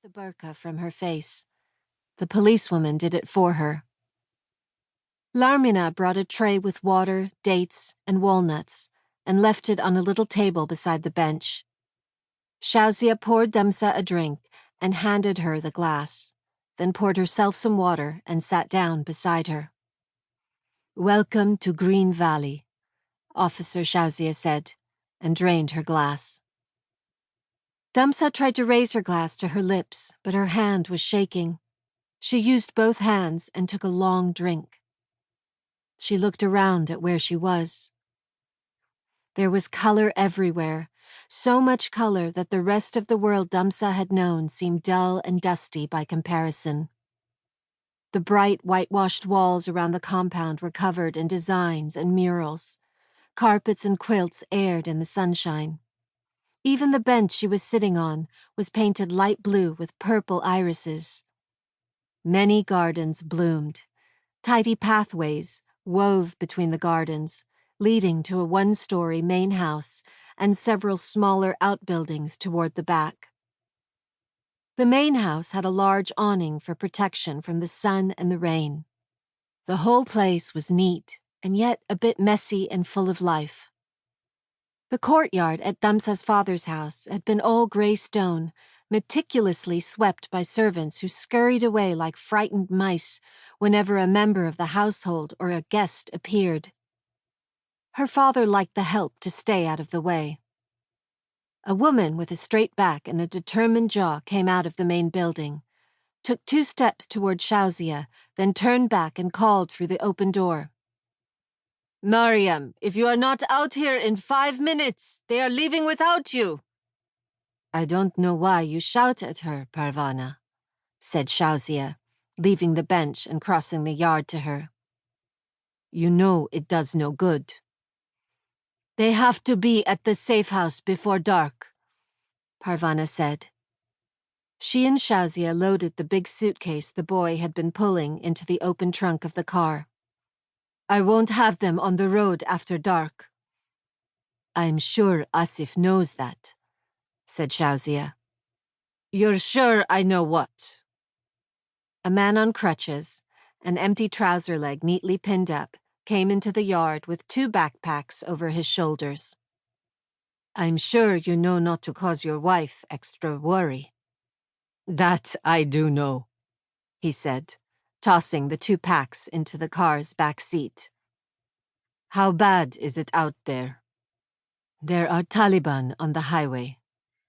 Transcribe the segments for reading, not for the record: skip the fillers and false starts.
the burqa from her face. The policewoman did it for her. Larmina brought a tray with water, dates, and walnuts, and left it on a little table beside the bench. Shauzia poured Damsa a drink and handed her the glass, then poured herself some water and sat down beside her. "Welcome to Green Valley," Officer Shauzia said, and drained her glass. Damsa tried to raise her glass to her lips, but her hand was shaking. She used both hands and took a long drink. She looked around at where she was. There was color everywhere, so much color that the rest of the world Damsa had known seemed dull and dusty by comparison. The bright, whitewashed walls around the compound were covered in designs and murals. Carpets and quilts aired in the sunshine. Even the bench she was sitting on was painted light blue with purple irises. Many gardens bloomed. Tidy pathways wove between the gardens, leading to a one-story main house and several smaller outbuildings toward the back. The main house had a large awning for protection from the sun and the rain. The whole place was neat and yet a bit messy and full of life. The courtyard at Damsa's father's house had been all gray stone, meticulously swept by servants who scurried away like frightened mice whenever a member of the household or a guest appeared. Her father liked the help to stay out of the way. A woman with a straight back and a determined jaw came out of the main building, took 2 steps toward Shauzia, then turned back and called through the open door. "Mariam, if you are not out here in 5 minutes, they are leaving without you." "I don't know why you shout at her, Parvana," said Shauzia, leaving the bench and crossing the yard to her. "You know it does no good." "They have to be at the safe house before dark," Parvana said. She and Shauzia loaded the big suitcase the boy had been pulling into the open trunk of the car. "I won't have them on the road after dark." "I'm sure Asif knows that," said Shauzia. "You're sure I know what?" A man on crutches, an empty trouser leg neatly pinned up, came into the yard with 2 backpacks over his shoulders. "I'm sure you know not to cause your wife extra worry." "That I do know," he said, tossing the 2 packs into the car's back seat. "How bad is it out there?" "There are Taliban on the highway,"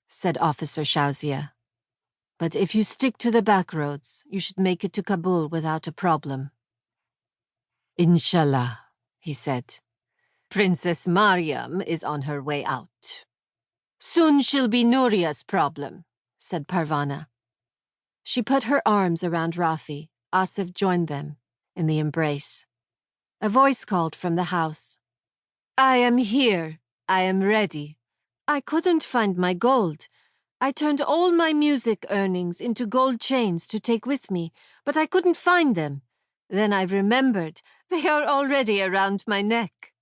said Officer Shauzia. "But if you stick to the back roads, you should make it to Kabul without a problem." "Inshallah," he said. "Princess Mariam is on her way out." "Soon she'll be Nouria's problem," said Parvana. She put her arms around Rafi. Asif joined them in the embrace. A voice called from the house. "I am here. I am ready. I couldn't find my gold. I turned all my music earnings into gold chains to take with me, but I couldn't find them. Then I remembered they are already around my neck."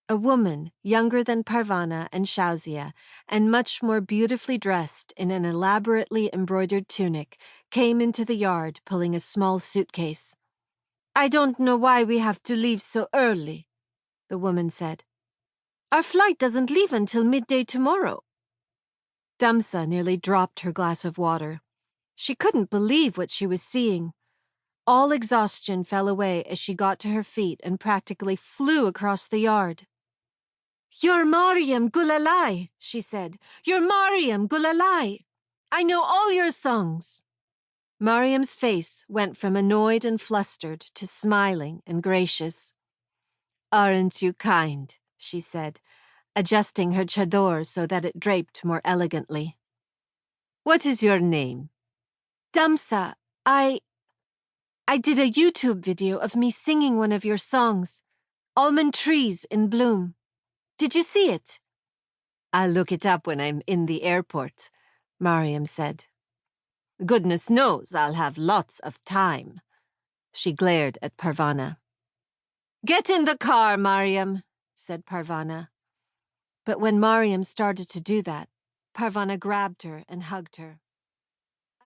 A woman, younger than Parvana and Shauzia, and much more beautifully dressed in an elaborately embroidered tunic, came into the yard pulling a small suitcase. "I don't know why we have to leave so early," the woman said. "Our flight doesn't leave until midday tomorrow." Damsa nearly dropped her glass of water. She couldn't believe what she was seeing. All exhaustion fell away as she got to her feet and practically flew across the yard. "You're Mariam Gulalai," she said. "You're Mariam Gulalai. I know all your songs." Mariam's face went from annoyed and flustered to smiling and gracious. "Aren't you kind?" she said, adjusting her chador so that it draped more elegantly. "What is your name?" "Damsa. I did a YouTube video of me singing one of your songs, Almond Trees in Bloom. Did you see it?" "I'll look it up when I'm in the airport," Mariam said. "Goodness knows I'll have lots of time." She glared at Parvana. "Get in the car, Mariam," said Parvana. But when Mariam started to do that, Parvana grabbed her and hugged her.